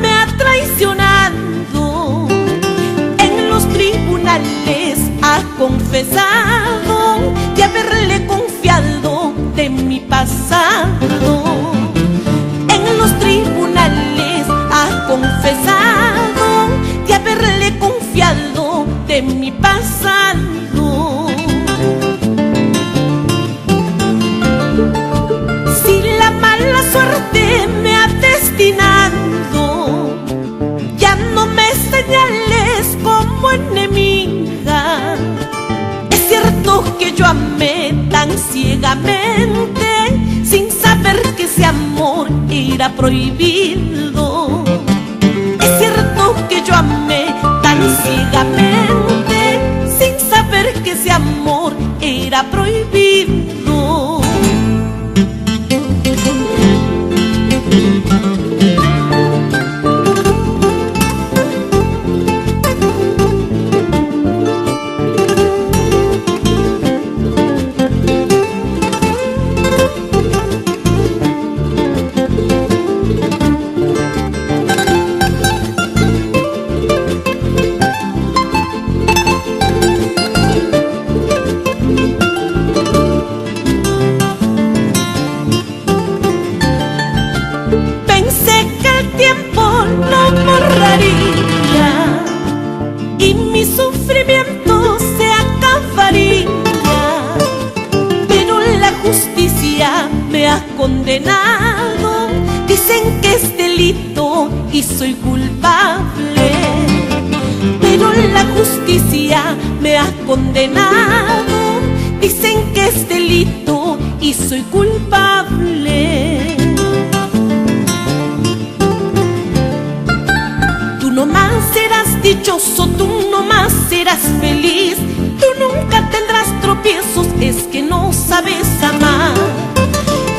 Me ha traicionado, en los tribunales ha confesado de haberle confiado de mi pasado. En los tribunales ha confesado de haberle confiado de mi pasado. Si la mala suerte me ha destinado, ya no me señales como enemiga. Es cierto que yo amé tan ciegamente, sin saber que ese amor era prohibido. Es cierto que yo amé tan ciegamente, sin saber que ese amor era prohibido. Y mi sufrimiento se acabaría, pero la justicia me ha condenado. Dicen que es delito y soy culpable, pero la justicia me ha condenado. Dicen que es delito y soy culpable. Tú nomás serás dichoso, tú nomás serás feliz, tú nunca tendrás tropiezos, es que no sabes amar.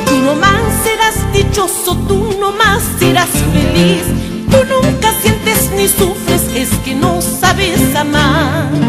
Tú nomás serás dichoso, tú nomás serás feliz, tú nunca sientes ni sufres, es que no sabes amar.